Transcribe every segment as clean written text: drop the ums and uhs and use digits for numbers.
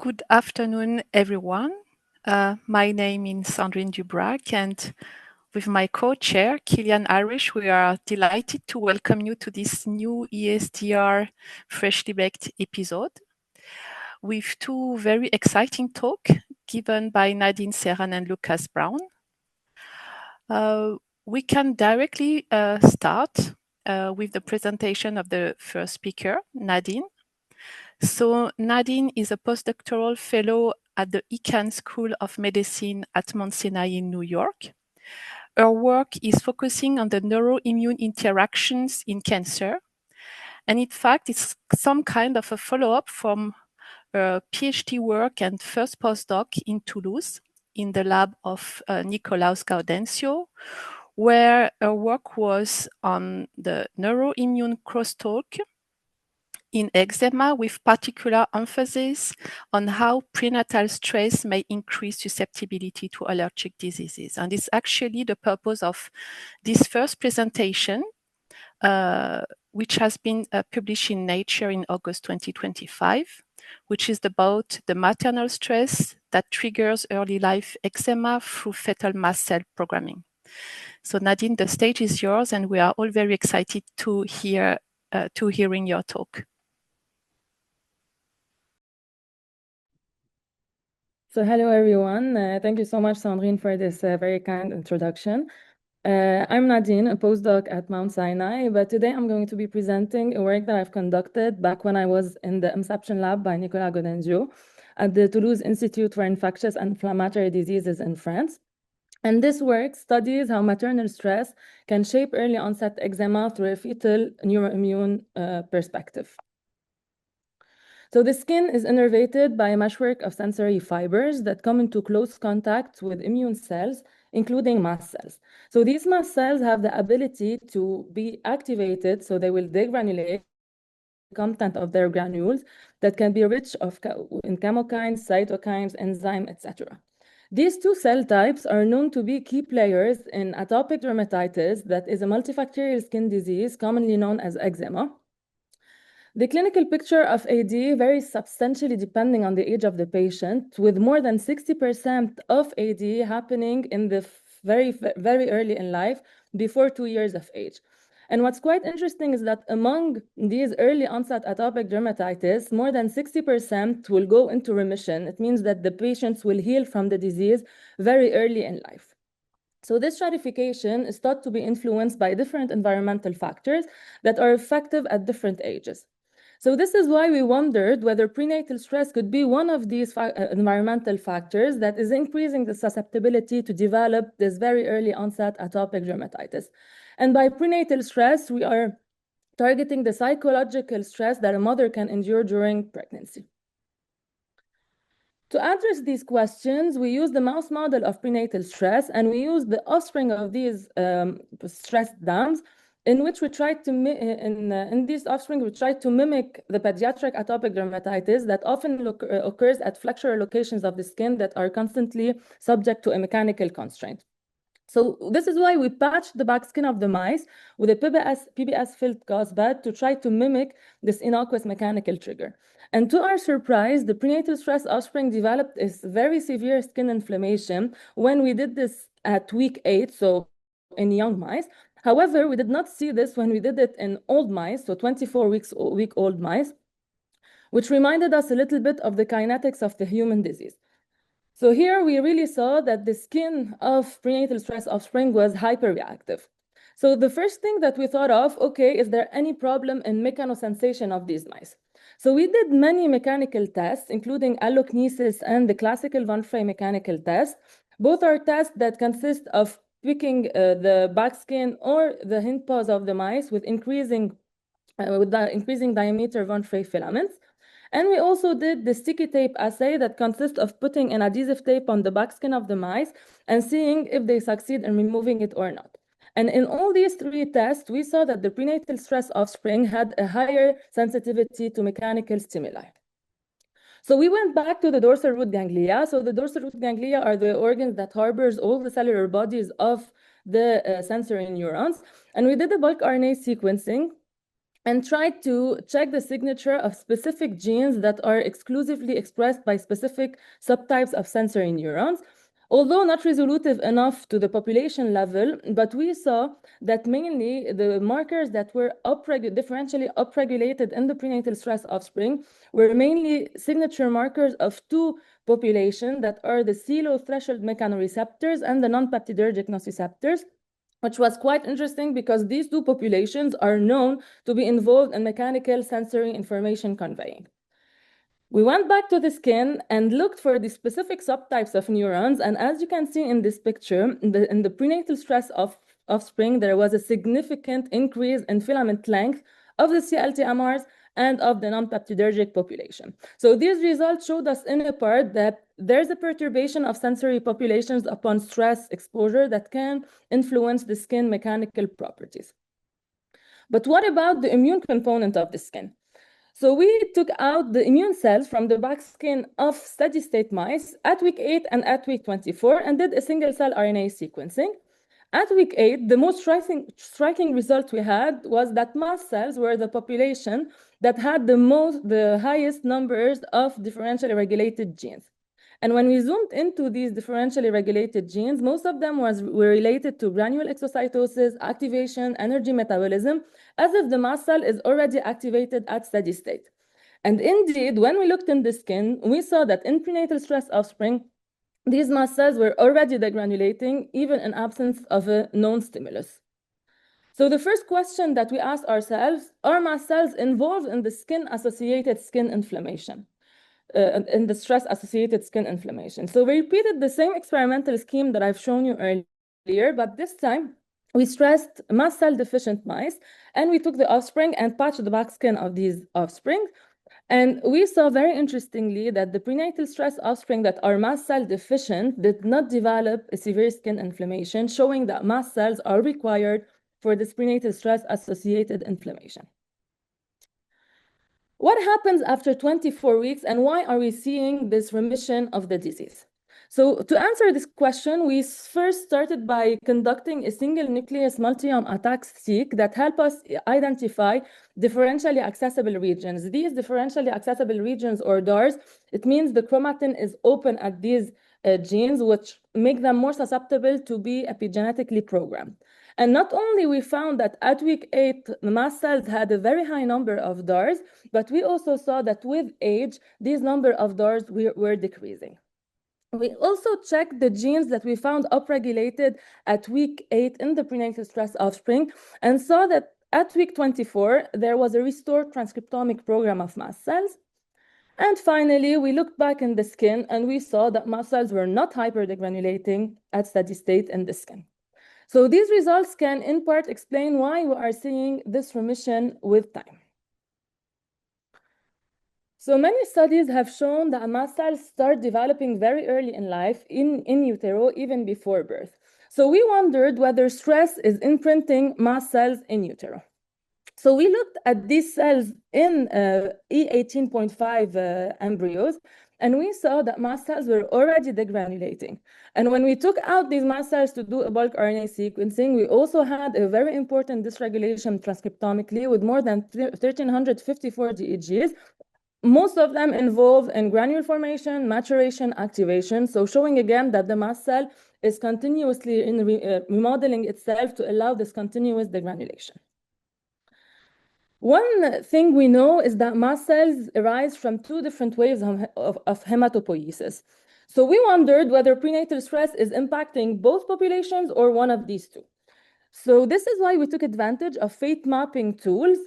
Good afternoon, everyone. My name is Sandrine Dubrac, and with my co-chair, Kilian Eyerich, we are delighted to welcome you to this new ESDR Freshly Baked episode with two very exciting talks given by Nadine Serhan and Lukas Braun. We can directly start with the presentation of the first speaker, Nadine. So Nadine is a postdoctoral fellow at the Icahn School of Medicine at Mount Sinai in New York. Her work is focusing on the neuroimmune interactions in cancer. And in fact, it's some kind of a follow-up from her PhD work and first postdoc in Toulouse in the lab of Nicolaus Gaudencio, where her work was on the neuroimmune crosstalk in eczema, with particular emphasis on how prenatal stress may increase susceptibility to allergic diseases. And it's actually the purpose of this first presentation, which has been published in Nature in August 2025, which is about the maternal stress that triggers early life eczema through fetal mast cell programming. So Nadine, the stage is yours, and we are all very excited to hearing your talk. So hello, everyone. Thank you so much, Sandrine, for this very kind introduction. I'm Nadine, a postdoc at Mount Sinai, but today I'm going to be presenting a work that I've conducted back when I was in the Inception lab by Nicolas Gaudencio at the Toulouse Institute for Infectious and Inflammatory Diseases in France. And this work studies how maternal stress can shape early onset eczema through a fetal neuroimmune perspective. So the skin is innervated by a meshwork of sensory fibers that come into close contact with immune cells, including mast cells. So these mast cells have the ability to be activated, so they will degranulate the content of their granules that can be rich in chemokines, cytokines, enzymes, etc. These two cell types are known to be key players in atopic dermatitis, that is a multifactorial skin disease commonly known as eczema. The clinical picture of AD varies substantially depending on the age of the patient, with more than 60% of AD happening in the very, very early in life, before 2 years of age. And what's quite interesting is that among these early onset atopic dermatitis, more than 60% will go into remission. It means that the patients will heal from the disease very early in life. So this stratification is thought to be influenced by different environmental factors that are effective at different ages. So this is why we wondered whether prenatal stress could be one of these environmental factors that is increasing the susceptibility to develop this very early onset atopic dermatitis. And by prenatal stress, we are targeting the psychological stress that a mother can endure during pregnancy. To address these questions, we use the mouse model of prenatal stress, and we use the offspring of these stress dams, in which we tried to, in these offspring, we tried to mimic the pediatric atopic dermatitis that often occurs at flexural locations of the skin that are constantly subject to a mechanical constraint. So this is why we patched the back skin of the mice with a PBS-filled gauze bed to try to mimic this innocuous mechanical trigger. And to our surprise, the prenatal stress offspring developed a very severe skin inflammation when we did this at week 8, so in young mice. However, we did not see this when we did it in old mice, so 24-week-old mice, which reminded us a little bit of the kinetics of the human disease. So here we really saw that the skin of prenatal stress offspring was hyperreactive. So the first thing that we thought of, okay, is there any problem in mechanosensation of these mice? So we did many mechanical tests, including allokinesis and the classical von Frey mechanical test. Both are tests that consist of picking the back skin or the hind paws of the mice with increasing diameter von Frey filaments. And we also did the sticky tape assay that consists of putting an adhesive tape on the back skin of the mice and seeing if they succeed in removing it or not. And in all these 3 tests, we saw that the prenatal stress offspring had a higher sensitivity to mechanical stimuli. So we went back to the dorsal root ganglia. So the dorsal root ganglia are the organs that harbors all the cellular bodies of the sensory neurons. And we did a bulk RNA sequencing and tried to check the signature of specific genes that are exclusively expressed by specific subtypes of sensory neurons. Although not resolutive enough to the population level, but we saw that mainly the markers that were differentially upregulated in the prenatal stress offspring were mainly signature markers of two populations that are the CELO threshold mechanoreceptors and the non-peptidergic nociceptors, which was quite interesting because these two populations are known to be involved in mechanical sensory information conveying. We went back to the skin and looked for the specific subtypes of neurons. And as you can see in this picture, in the prenatal stress of offspring, there was a significant increase in filament length of the CLTMRs and of the non-peptidergic population. So these results showed us in a part that there's a perturbation of sensory populations upon stress exposure that can influence the skin mechanical properties. But what about the immune component of the skin? So we took out the immune cells from the back skin of steady-state mice at week 8 and at week 24 and did a single-cell RNA sequencing. At week 8, the most striking result we had was that mast cells were the population that had the highest numbers of differentially regulated genes. And when we zoomed into these differentially regulated genes, most of them were related to granule exocytosis, activation, energy metabolism, as if the mast cell is already activated at steady state. And indeed, when we looked in the skin, we saw that in prenatal stress offspring, these mast cells were already degranulating, even in absence of a known stimulus. So the first question that we asked ourselves, are mast cells involved in the skin-associated skin inflammation? In the stress-associated skin inflammation. So we repeated the same experimental scheme that I've shown you earlier, but this time we stressed mast cell deficient mice, and we took the offspring and patched the back skin of these offspring. And we saw very interestingly that the prenatal stress offspring that are mast cell deficient did not develop a severe skin inflammation, showing that mast cells are required for this prenatal stress-associated inflammation. What happens after 24 weeks and why are we seeing this remission of the disease? So to answer this question, we first started by conducting a single nucleus multiome attack-seq that help us identify differentially accessible regions. These differentially accessible regions, or DARs, it means the chromatin is open at these genes, which make them more susceptible to be epigenetically programmed. And not only we found that at week 8, the mast cells had a very high number of DARs, but we also saw that with age, these number of DARs were decreasing. We also checked the genes that we found upregulated at week 8 in the prenatal stress offspring and saw that at week 24, there was a restored transcriptomic program of mast cells. And finally, we looked back in the skin and we saw that mast cells were not hyperdegranulating at steady state in the skin. So these results can in part explain why we are seeing this remission with time. So many studies have shown that mast cells start developing very early in life, in utero, even before birth. So we wondered whether stress is imprinting mast cells in utero. So we looked at these cells in E18.5 embryos, and we saw that mast cells were already degranulating. And when we took out these mast cells to do a bulk RNA sequencing, we also had a very important dysregulation transcriptomically with more than 1,354 GEGs. Most of them involve in granule formation, maturation, activation, so showing again that the mast cell is continuously remodeling itself to allow this continuous degranulation. One thing we know is that mast cells arise from two different waves of hematopoiesis. So we wondered whether prenatal stress is impacting both populations or one of these two. So this is why we took advantage of fate mapping tools,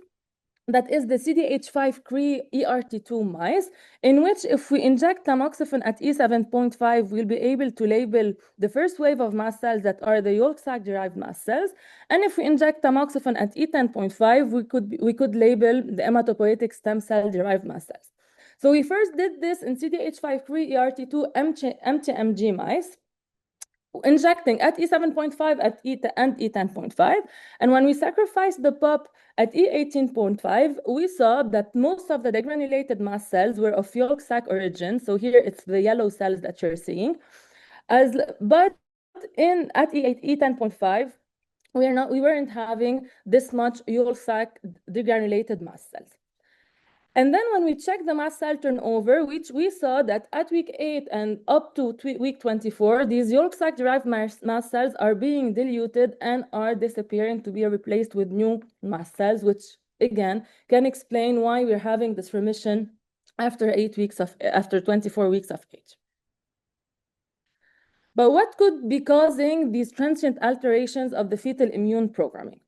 that is the CDH5-CRE ERT2 mice, in which if we inject tamoxifen at E7.5, we'll be able to label the first wave of mast cells that are the yolk sac-derived mast cells. And if we inject tamoxifen at E10.5, we could label the hematopoietic stem cell-derived mast cells. So we first did this in CDH5-CRE ERT2 MTMG mice, injecting at E7.5 and E10.5. And when we sacrificed the pup at E18.5, we saw that most of the degranulated mast cells were of yolk sac origin. So here it's the yellow cells that you're seeing. But at E10.5, we weren't having this much Yolk sac degranulated mast cells. And then when we checked the mast cell turnover, which we saw that at week 8 and up to week 24, these Yolk sac-derived mast cells are being diluted and are disappearing to be replaced with new mast cells, which again can explain why we're having this remission after 24 weeks of age. But what could be causing these transient alterations of the fetal immune programming?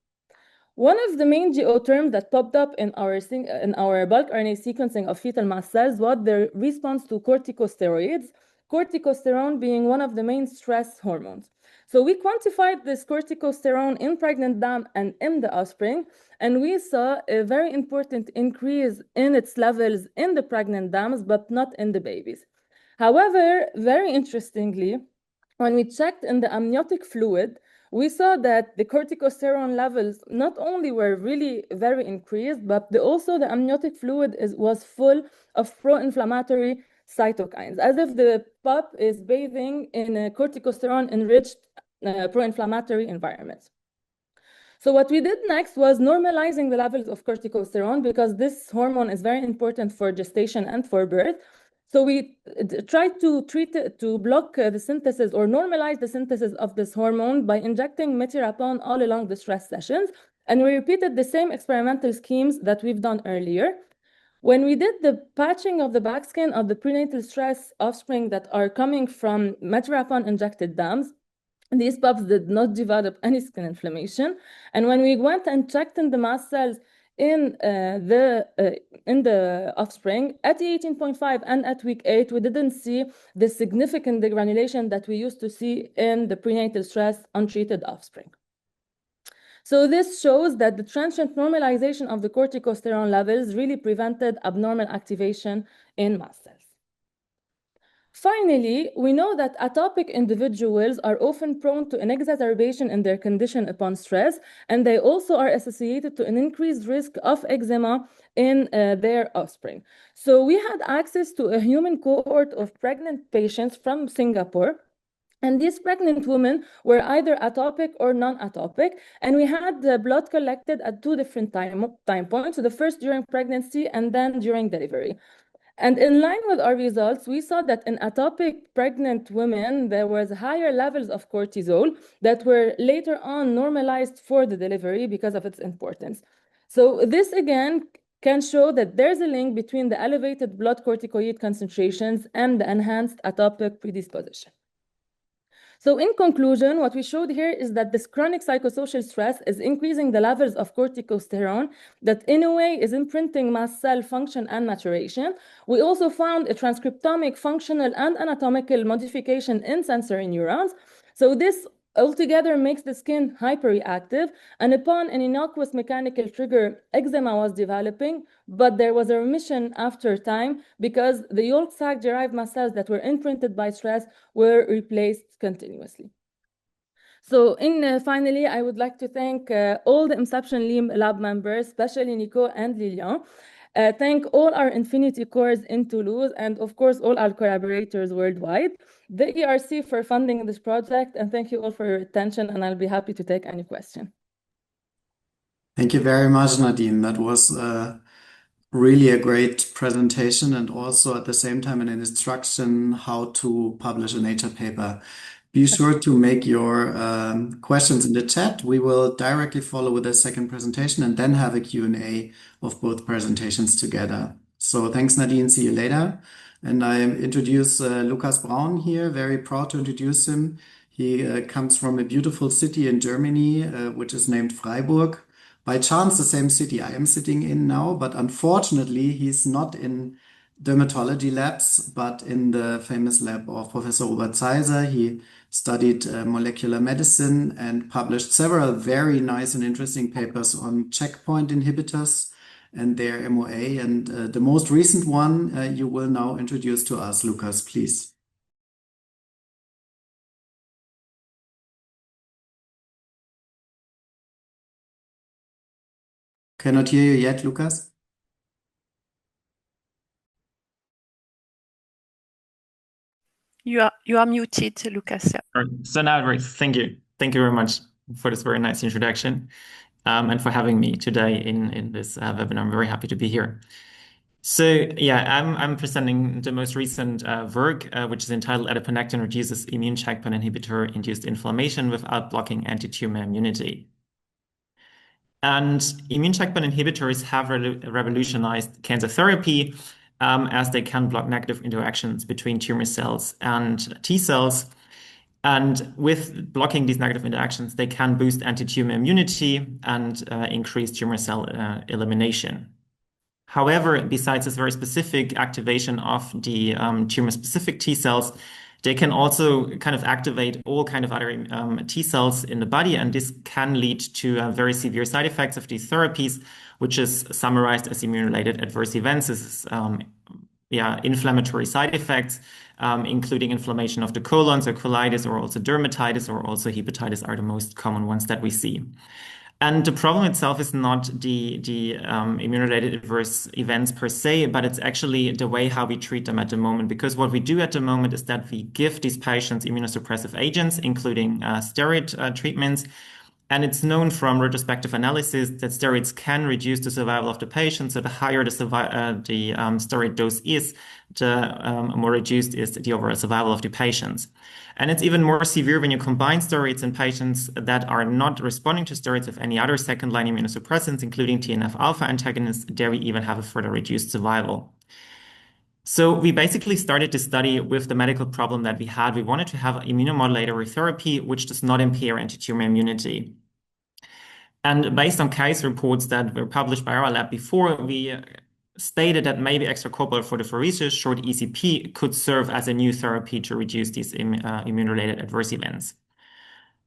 One of the main GO terms that popped up in our bulk RNA sequencing of fetal mast cells was the response to corticosteroids, corticosterone being one of the main stress hormones. So we quantified this corticosterone in pregnant dam and in the offspring, and we saw a very important increase in its levels in the pregnant dams, but not in the babies. However, very interestingly, when we checked in the amniotic fluid, we saw that the corticosterone levels not only were really very increased, but also the amniotic fluid was full of pro-inflammatory cytokines, as if the pup is bathing in a corticosterone-enriched pro-inflammatory environment. So what we did next was normalizing the levels of corticosterone, because this hormone is very important for gestation and for birth. So we tried to block the synthesis or normalize the synthesis of this hormone by injecting metirapone all along the stress sessions. And we repeated the same experimental schemes that we've done earlier. When we did the patching of the backskin of the prenatal stress offspring that are coming from metirapone injected dams, these pups did not develop any skin inflammation. And when we went and checked in the mast cells in the offspring at the 18.5 and at week 8, we didn't see the significant degranulation that we used to see in the prenatal stress untreated offspring. So this shows that the transient normalization of the corticosterone levels really prevented abnormal activation in mast cells. Finally, we know that atopic individuals are often prone to an exacerbation in their condition upon stress, and they also are associated to an increased risk of eczema in their offspring. So we had access to a human cohort of pregnant patients from Singapore. And these pregnant women were either atopic or non-atopic. And we had the blood collected at two different time points. So the first during pregnancy and then during delivery. And in line with our results, we saw that in atopic pregnant women, there was higher levels of cortisol that were later on normalized for the delivery because of its importance. So this again can show that there's a link between the elevated blood corticoid concentrations and the enhanced atopic predisposition. So in conclusion, what we showed here is that this chronic psychosocial stress is increasing the levels of corticosterone that in a way is imprinting mast cell function and maturation. We also found a transcriptomic, functional, and anatomical modification in sensory neurons. So this altogether makes the skin hyperreactive, and upon an innocuous mechanical trigger, eczema was developing, but there was a remission after time because the Yolk sac-derived mast cells that were imprinted by stress were replaced continuously. So finally, I would like to thank all the Inception Lab members, especially Nico and Lilian. Thank all our Infinity Cores in Toulouse, and of course, all our collaborators worldwide, the ERC for funding this project, and thank you all for your attention, and I'll be happy to take any question. Thank you very much, Nadine. That was really a great presentation, and also at the same time an instruction how to publish a Nature paper. Be sure to make your questions in the chat. We will directly follow with the second presentation and then have a Q&A of both presentations together. So thanks, Nadine. See you later. And I introduce Lukas Braun here. Very proud to introduce him. He comes from a beautiful city in Germany, which is named Freiburg. By chance, the same city I am sitting in now, but unfortunately, he's not in dermatology labs, but in the famous lab of Professor Robert Zeiser. He studied molecular medicine and published several very nice and interesting papers on checkpoint inhibitors and their MOA. And the most recent one you will now introduce to us, Lukas, please. Cannot hear you yet, Lukas. You are muted, Lukas. So now it works. Thank you. Thank you very much. for this very nice introduction, and for having me today in this webinar. I'm very happy to be here. So yeah, I'm presenting the most recent work, which is entitled Adiponectin reduces immune checkpoint inhibitor-induced inflammation without blocking anti-tumor immunity. And immune checkpoint inhibitors have revolutionized cancer therapy, as they can block negative interactions between tumor cells and T cells. And with blocking these negative interactions, they can boost anti-tumor immunity and increase tumor cell elimination. However, besides this very specific activation of the tumor-specific T cells, they can also kind of activate all kind of other T cells in the body, and this can lead to very severe side effects of these therapies, which is summarized as immune-related adverse events. This is inflammatory side effects, including inflammation of the colon, so colitis, or also dermatitis, or also hepatitis are the most common ones that we see. And the problem itself is not the immune-related adverse events per se, but it's actually the way how we treat them at the moment. Because what we do at the moment is that we give these patients immunosuppressive agents, including steroid treatments. And it's known from retrospective analysis that steroids can reduce the survival of the patient. So the higher the steroid dose is, the more reduced is the overall survival of the patients. And it's even more severe when you combine steroids in patients that are not responding to steroids with any other second-line immunosuppressants, including TNF-alpha antagonists. There we even have a further reduced survival. So we basically started this study with the medical problem that we had. We wanted to have immunomodulatory therapy which does not impair anti-tumor immunity. And based on case reports that were published by our lab before, we stated that maybe extracorporeal photopheresis, short ECP, could serve as a new therapy to reduce these immune-related adverse events.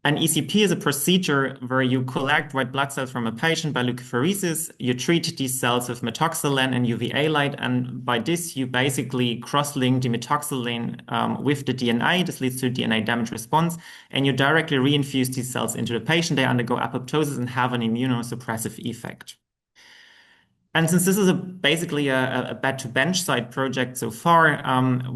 An ECP is a procedure where you collect white blood cells from a patient by leukapheresis. You treat these cells with methoxyline and UVA light, and by this you basically cross-link the methoxyline with the DNA. This leads to a DNA damage response, and you directly reinfuse these cells into the patient. They undergo apoptosis and have an immunosuppressive effect. And since this is basically a bed-to-bench side project so far,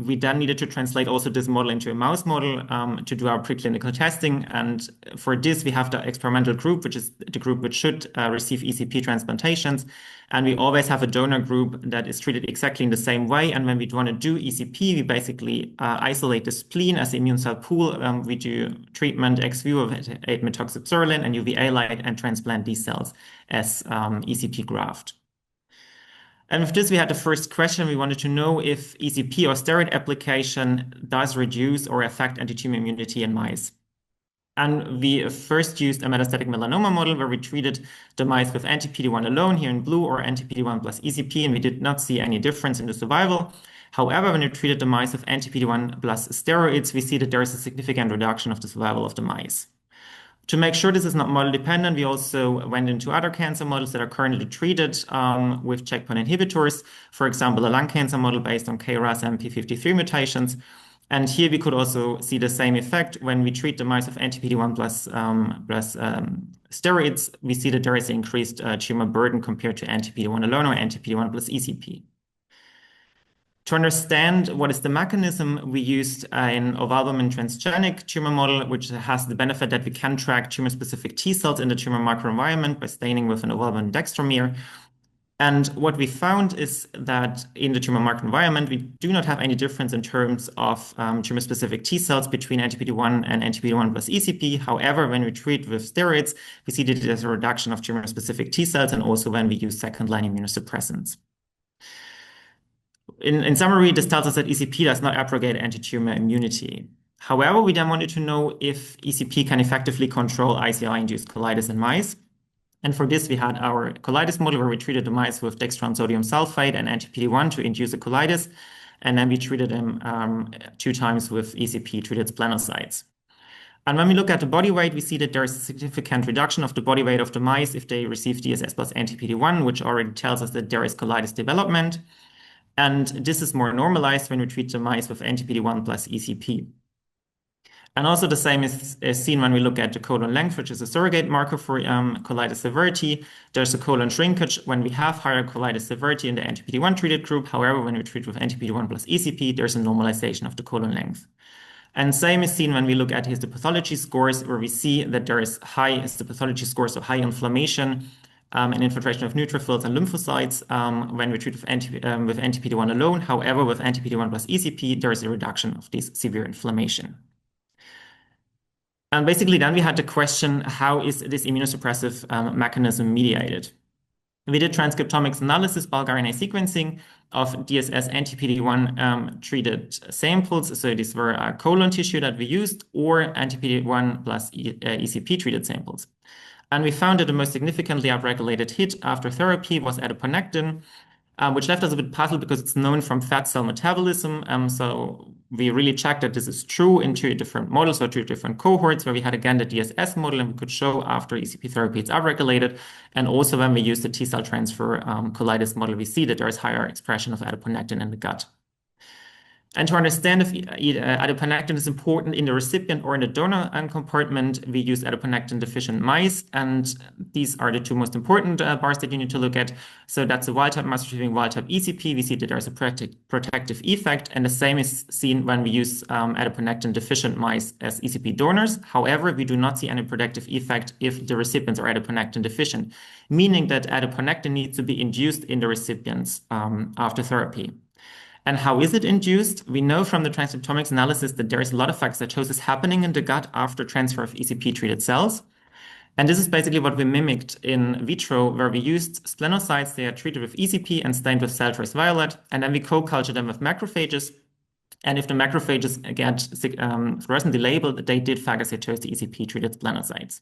we then needed to translate also this model into a mouse model to do our preclinical testing. And for this, we have the experimental group, which is the group which should receive ECP transplantations. And we always have a donor group that is treated exactly in the same way. And when we want to do ECP, we basically isolate the spleen as the immune cell pool. We do treatment ex vivo of 8-methoxypserolin and UVA light and transplant these cells as ECP graft. And with this, we had the first question. We wanted to know if ECP or steroid application does reduce or affect anti-tumor immunity in mice. And we first used a metastatic melanoma model where we treated the mice with anti-PD-1 alone here in blue or anti-PD-1 plus ECP, and we did not see any difference in the survival. However, when we treated the mice with anti-PD-1 plus steroids, we see that there is a significant reduction of the survival of the mice. To make sure this is not model dependent, we also went into other cancer models that are currently treated with checkpoint inhibitors. For example, a lung cancer model based on KRAS and P53 mutations. And here we could also see the same effect when we treat the mice with anti-PD-1 plus steroids. We see that there is increased tumor burden compared to anti-PD-1 alone or anti-PD-1 plus ECP. To understand what is the mechanism, we used an ovalbumin transgenic tumor model, which has the benefit that we can track tumor-specific T cells in the tumor microenvironment by staining with an ovalbumin dextromer. And what we found is that in the tumor microenvironment, we do not have any difference in terms of tumor-specific T cells between anti-PD-1 and anti-PD-1 plus ECP. However, when we treat with steroids, we see that there's a reduction of tumor-specific T cells, and also when we use second-line immunosuppressants. In summary, this tells us that ECP does not abrogate anti-tumor immunity. However, we then wanted to know if ECP can effectively control ICI-induced colitis in mice. And for this, we had our colitis model where we treated the mice with dextran sodium sulfate and anti-PD-1 to induce a colitis. And then we treated them 2 times with ECP treated splenocytes. And when we look at the body weight, we see that there is a significant reduction of the body weight of the mice if they receive DSS plus anti-PD-1, which already tells us that there is colitis development. And this is more normalized when we treat the mice with anti-PD-1 plus ECP. And also the same is seen when we look at the colon length, which is a surrogate marker for colitis severity. There's a colon shrinkage when we have higher colitis severity in the anti-PD-1 treated group. However, when we treat with anti-PD-1 plus ECP, there's a normalization of the colon length. And same is seen when we look at histopathology scores, where we see that there is high histopathology scores, so high inflammation and infiltration of neutrophils and lymphocytes when we treat with anti-PD-1 alone. However, with anti-PD-1 plus ECP, there is a reduction of this severe inflammation. And basically, then we had the question, how is this immunosuppressive mechanism mediated? We did transcriptomics analysis, bulk RNA sequencing of DSS anti-PD-1 treated samples. So these were colon tissue that we used, or anti-PD-1 plus ECP treated samples. And we found that the most significantly upregulated hit after therapy was adiponectin, which left us a bit puzzled because it's known from fat cell metabolism. So we really checked that this is true in 2 different models or 2 different cohorts, where we had again the DSS model, and we could show after ECP therapy it's upregulated. And also when we use the T cell transfer colitis model, we see that there is higher expression of adiponectin in the gut. And to understand if adiponectin is important in the recipient or in the donor compartment, we use adiponectin deficient mice. And these are the 2 most important bars that you need to look at. So that's a wild type mouse receiving wild type ECP. We see that there's a protective effect. And the same is seen when we use adiponectin deficient mice as ECP donors. However, we do not see any protective effect if the recipients are adiponectin deficient, meaning that adiponectin needs to be induced in the recipients after therapy. And how is it induced? We know from the transcriptomics analysis that there is a lot of phagocytosis happening in the gut after transfer of ECP-treated cells. And this is basically what we mimicked in vitro, where we used splenocytes. They are treated with ECP and stained with cell trace violet, and then we co-culture them with macrophages. And if the macrophages get fluorescently labeled, they did phagocytose the ECP-treated splenocytes.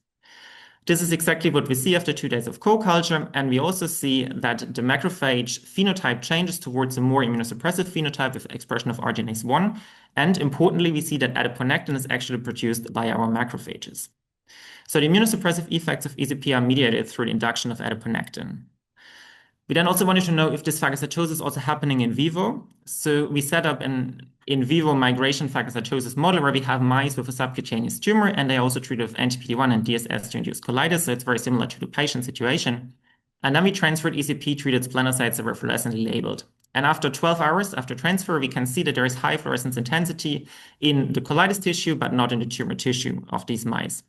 This is exactly what we see after 2 days of co-culture, and we also see that the macrophage phenotype changes towards a more immunosuppressive phenotype with expression of arginase 1, and importantly, we see that adiponectin is actually produced by our macrophages. So the immunosuppressive effects of ECP are mediated through the induction of adiponectin. We then also wanted to know if this phagocytosis is also happening in vivo. So we set up an in vivo migration phagocytosis model where we have mice with a subcutaneous tumor, and they also treated with anti-PD-1 and DSS to induce colitis. So it's very similar to the patient situation. And then we transferred ECP-treated splenocytes that were fluorescently labeled. And after 12 hours after transfer, we can see that there is high fluorescence intensity in the colitis tissue, but not in the tumor tissue of these mice.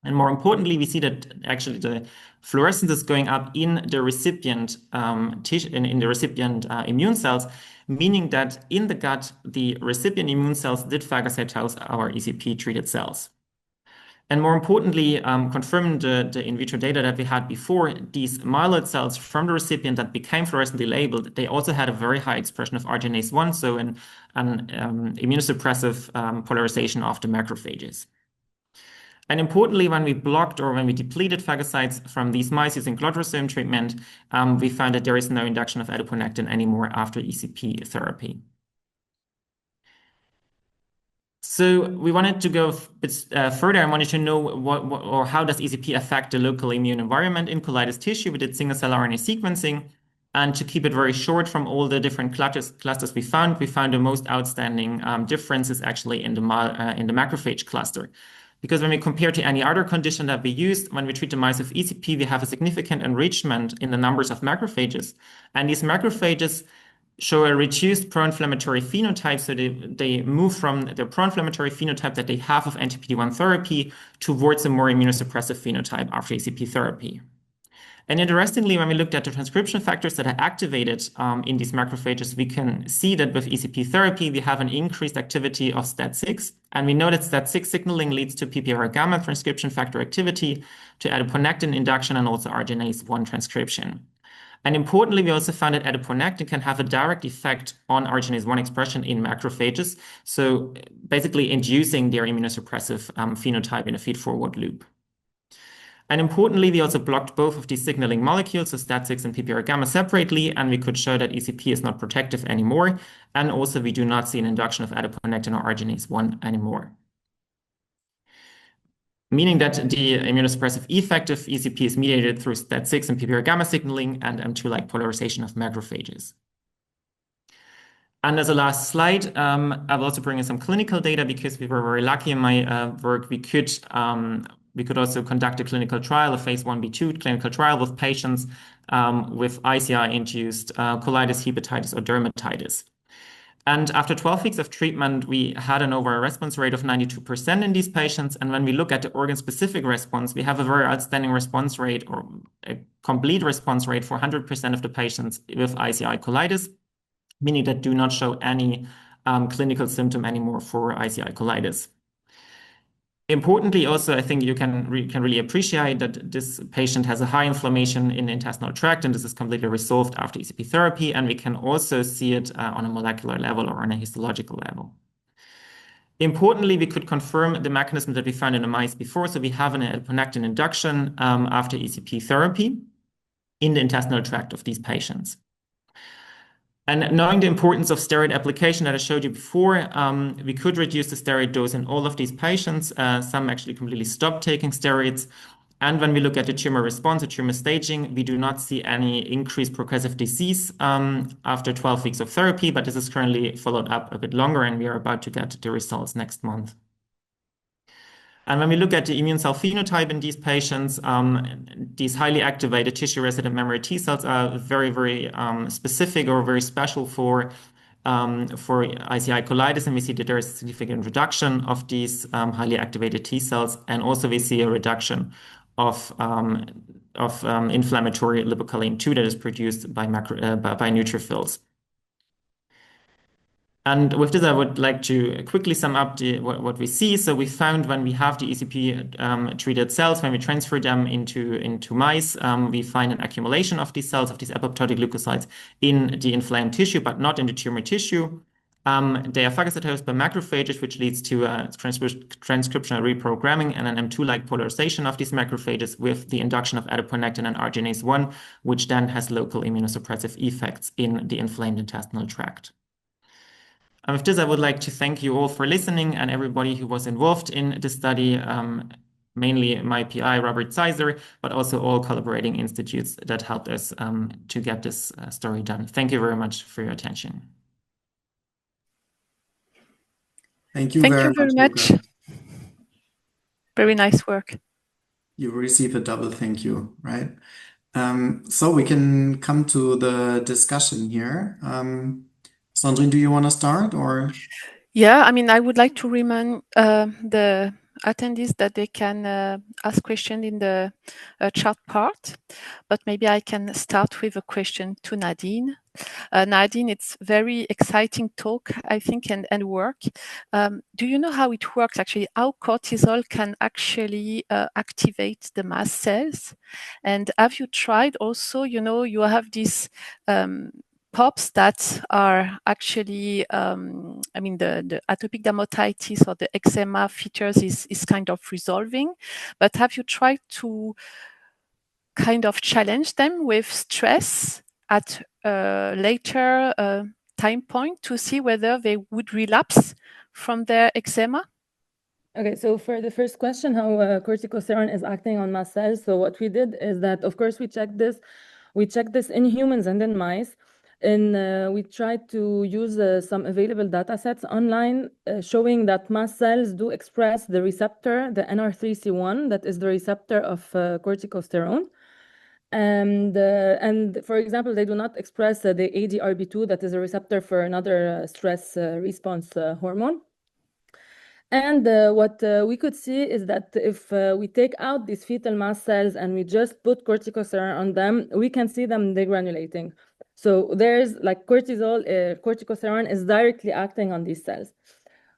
And more importantly, we see that actually the fluorescence is going up in the recipient in the recipient immune cells, meaning that in the gut, the recipient immune cells did phagocytose our ECP-treated cells. And more importantly, confirming the in vitro data that we had before, these myeloid cells from the recipient that became fluorescently labeled, they also had a very high expression of arginase 1, so an immunosuppressive polarization of the macrophages. And importantly, when we blocked or when we depleted phagocytes from these mice using clotrimazole treatment, we found that there is no induction of adiponectin anymore after ECP therapy. So we wanted to go a bit further. I wanted to know or how does ECP affect the local immune environment in colitis tissue. We did single-cell RNA sequencing. And to keep it very short, from all the different clusters we found the most outstanding differences actually in the macrophage cluster. Because when we compare to any other condition that we used, when we treat the mice with ECP, we have a significant enrichment in the numbers of macrophages. And these macrophages show a reduced pro-inflammatory phenotype. So they move from the pro-inflammatory phenotype that they have of anti-PD-1 therapy towards a more immunosuppressive phenotype after ECP therapy. And interestingly, when we looked at the transcription factors that are activated in these macrophages, we can see that with ECP therapy, we have an increased activity of STAT6. And we know that STAT6 signaling leads to PPAR gamma transcription factor activity, to adiponectin induction, and also arginase 1 transcription. And importantly, we also found that adiponectin can have a direct effect on arginase 1 expression in macrophages, so basically inducing their immunosuppressive phenotype in a feed-forward loop. And importantly, we also blocked both of these signaling molecules, so STAT6 and PPAR gamma separately, and we could show that ECP is not protective anymore. And also, we do not see an induction of adiponectin or arginase 1 anymore. Meaning that the immunosuppressive effect of ECP is mediated through STAT6 and PPAR gamma signaling and M2-like polarization of macrophages. And as a last slide, I will also bring in some clinical data because we were very lucky in my work. We could also conduct a clinical trial, a phase 1b/2 clinical trial with patients with ICI-induced colitis, hepatitis, or dermatitis. And after 12 weeks of treatment, we had an overall response rate of 92% in these patients. And when we look at the organ-specific response, we have a very outstanding response rate, or a complete response rate, for 100% of the patients with ICI colitis, meaning that do not show any clinical symptom anymore for ICI colitis. Importantly, also, I think you can really appreciate that this patient has a high inflammation in the intestinal tract, and this is completely resolved after ECP therapy, and we can also see it on a molecular level or on a histological level. Importantly, we could confirm the mechanism that we found in the mice before, so we have an adiponectin induction after ECP therapy in the intestinal tract of these patients. And knowing the importance of steroid application that I showed you before, we could reduce the steroid dose in all of these patients. Some actually completely stopped taking steroids. And when we look at the tumor response or tumor staging, we do not see any increased progressive disease after 12 weeks of therapy, but this is currently followed up a bit longer, and we are about to get the results next month. And when we look at the immune cell phenotype in these patients, these highly activated tissue-resident memory T cells are very, very specific or very special for ICI colitis, and we see that there is a significant reduction of these highly activated T cells, and also we see a reduction of inflammatory lipocalin 2 that is produced by neutrophils. And with this, I would like to quickly sum up what we see. So we found when we have the ECP treated cells, when we transfer them into mice, we find an accumulation of these cells, of these apoptotic leukocytes, in the inflamed tissue, but not in the tumor tissue. They are phagocytosed by macrophages, which leads to transcriptional reprogramming and an M2-like polarization of these macrophages with the induction of adiponectin and arginase 1, which then has local immunosuppressive effects in the inflamed intestinal tract. And with this, I would like to thank you all for listening, and everybody who was involved in the study, mainly my PI, Robert Zeiser, but also all collaborating institutes that helped us to get this story done. Thank you very much for your attention. Thank you very much. Lukas. Very nice work. You receive a double thank you, right? So we can come to the discussion here. Sandrine, do you want to start, or? Yeah, I mean, I would like to remind the attendees that they can ask questions in the chat part, but maybe I can start with a question to Nadine. Nadine, it's very exciting talk, I think, and work. Do you know how it works, actually, how cortisol can actually activate the mast cells? And have you tried also, you have this POPs that are actually, I mean, the atopic dermatitis or the eczema features is kind of resolving, but have you tried to kind of challenge them with stress at a later time point to see whether they would relapse from their eczema? Okay, so for the first question, how corticosteroid is acting on mast cells. So what we did is that, of course, we checked this in humans and in mice. And we tried to use some available data sets online showing that mast cells do express the receptor, the NR3C1, that is the receptor of corticosterone. And for example, they do not express the ADRB2, that is a receptor for another stress response hormone. And what we could see is that if we take out these fetal mast cells and we just put corticosteroid on them, we can see them degranulating. So there's like corticosteroid is directly acting on these cells.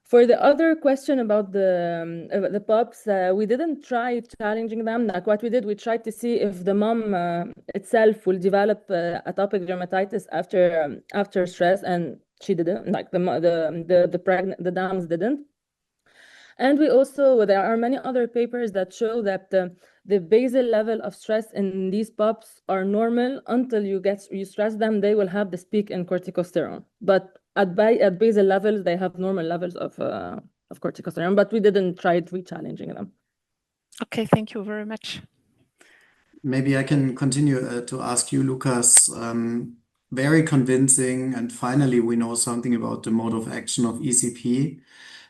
For the other question about the pups, we didn't try challenging them. Like what we did, we tried to see if the mom itself will develop atopic dermatitis after stress, and she didn't. Like the dams didn't. And there are many other papers that show that the basal level of stress in these pups are normal until you stress them, they will have this peak in corticosterone. But at basal levels, they have normal levels of corticosterone, but we didn't try re-challenging them. Okay, thank you very much. Maybe I can continue to ask you, Lukas. Very convincing, and finally we know something about the mode of action of ECP.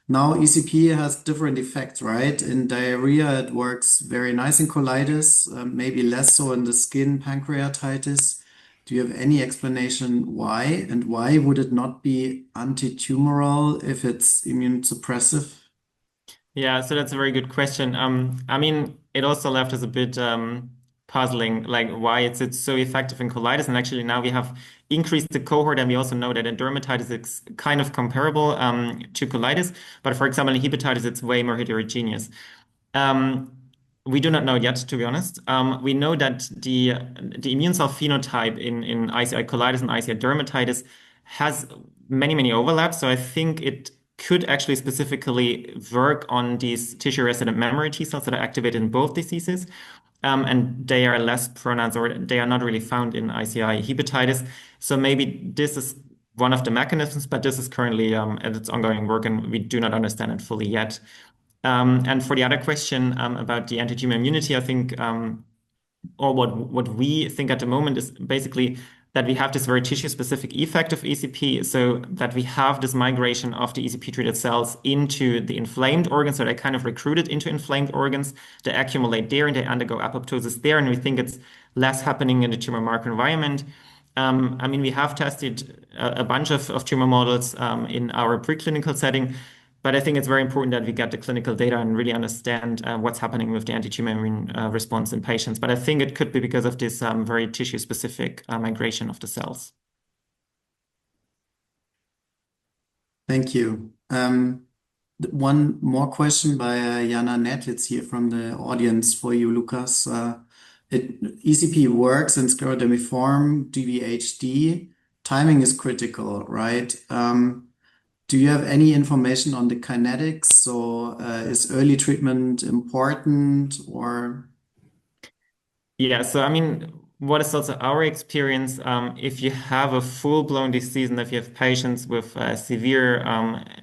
Now, ECP has different effects, right? In diarrhea, it works very nice in colitis, maybe less so in the skin pancreatitis. Do you have any explanation why? And why would it not be anti-tumoral if it's immune suppressive? Yeah, so that's a very good question. I mean, it also left us a bit puzzling, like why it's so effective in colitis. And actually, now we have increased the cohort, and we also know that in dermatitis it's kind of comparable to colitis. But for example, in hepatitis, it's way more heterogeneous. Um, we do not know yet, to be honest. We know that the immune cell phenotype in ICI colitis and ICI dermatitis has many overlaps. So I think it could actually specifically work on these tissue-resident memory T cells that are activated in both diseases. And they are less pronounced, or they are not really found in ICI hepatitis. So maybe this is one of the mechanisms, but this is currently at its ongoing work, and we do not understand it fully yet. And for the other question about the anti-tumor immunity, I think, or what we think at the moment is basically that we have this very tissue-specific effect of ECP, so that we have this migration of the ECP-treated cells into the inflamed organs, so they kind of recruited into inflamed organs, they accumulate there and they undergo apoptosis there, and we think it's less happening in the tumor microenvironment. I mean, we have tested a bunch of tumor models in our preclinical setting, but I think it's very important that we get the clinical data and really understand what's happening with the anti-tumor immune response in patients. But I think it could be because of this very tissue-specific migration of the cells. Thank you. One more question by Jana Netlitz here from the audience for you, Lukas. ECP works in sclerodermiform GVHD. Timing is critical, right? Do you have any information on the kinetics? So is early treatment important or? Yeah, so I mean, what is also our experience, if you have a full-blown disease and if you have patients with severe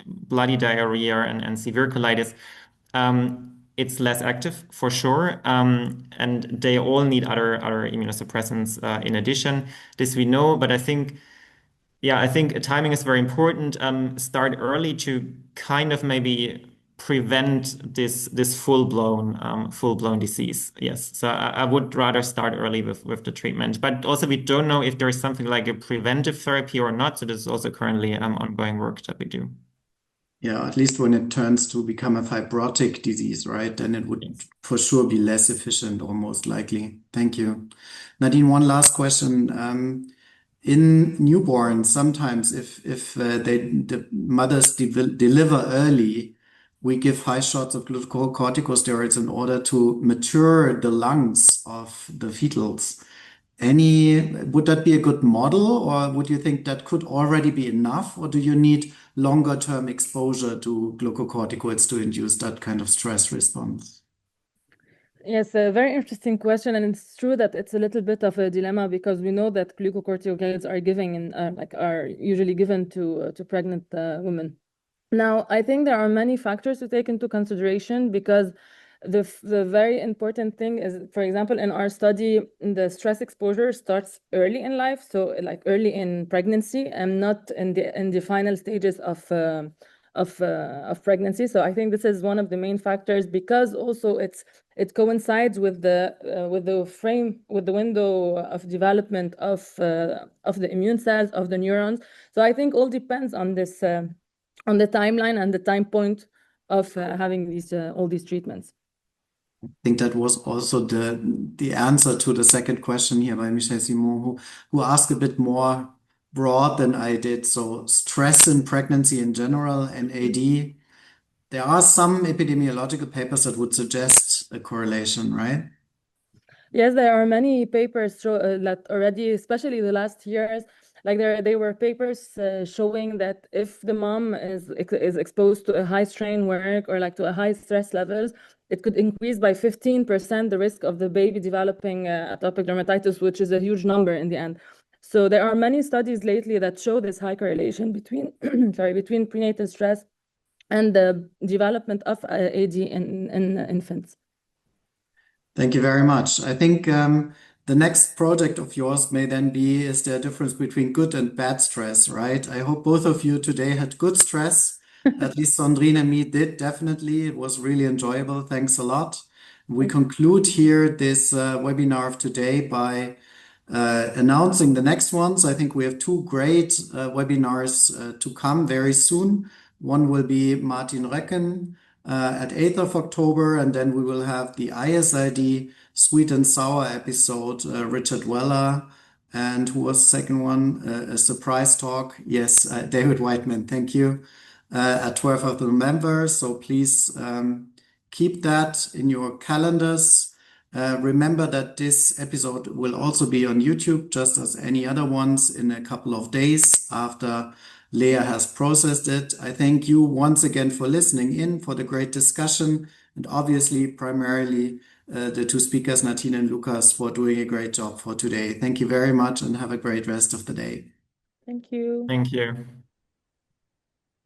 bloody diarrhea and severe colitis, it's less active for sure. And they all need other immunosuppressants in addition. This we know, but I think timing is very important. Start early to kind of maybe prevent this full-blown disease. Yes. So I would rather start early with the treatment. But also we don't know if there is something like a preventive therapy or not. So this is also currently ongoing work that we do. Yeah, at least when it turns to become a fibrotic disease, right? Then it would for sure be less efficient, almost likely. Thank you. Nadine, one last question. In newborns, sometimes if the mothers deliver early, we give high shots of glucocorticosteroids in order to mature the lungs of the fetals. Would that be a good model, or would you think that could already be enough, or do you need longer term exposure to glucocorticoids to induce that kind of stress response? Yes, a very interesting question, and it's true that it's a little bit of a dilemma because we know that glucocorticoids are usually given to pregnant women. Now, I think there are many factors to take into consideration because the very important thing is, for example, in our study, the stress exposure starts early in life, so like early in pregnancy, and not in the final stages of pregnancy. So I think this is one of the main factors because also it coincides with the window of development of the immune cells of the neurons. So I think all depends on this on the timeline and the time point of having all these treatments. I think that was also the answer to the second question here by Michel Simon, who asked a bit more broad than I did. So stress in pregnancy in general and AD. There are some epidemiological papers that would suggest a correlation, right? Yes, there are many papers that already, especially the last years, like there were papers showing that if the mom is exposed to a high strain work or like to a high stress levels, it could increase by 15% the risk of the baby developing atopic dermatitis, which is a huge number in the end. So there are many studies lately that show this high correlation between between prenatal stress and the development of AD in infants. Thank you very much. I think the next project of yours may then be, is there a difference between good and bad stress, right? I hope both of you today had good stress. At least Sandrine and me did, definitely. It was really enjoyable. Thanks a lot. We conclude here this webinar of today by announcing the next ones. I think we have two great webinars to come very soon. One will be Martin Recken at 8th of October, and then we will have the ISID sweet and sour episode, Richard Weller. And who was the second one? A surprise talk. Yes, David Whiteman, thank you. At 12th of November. So please keep that in your calendars. Remember that this episode will also be on YouTube, just as any other ones, in a couple of days after Leah has processed it. I thank you once again for listening in, for the great discussion, and obviously, primarily, the two speakers, Nadine and Lukas, for doing a great job for today. Thank you very much and have a great rest of the day. Thank you. Thank you.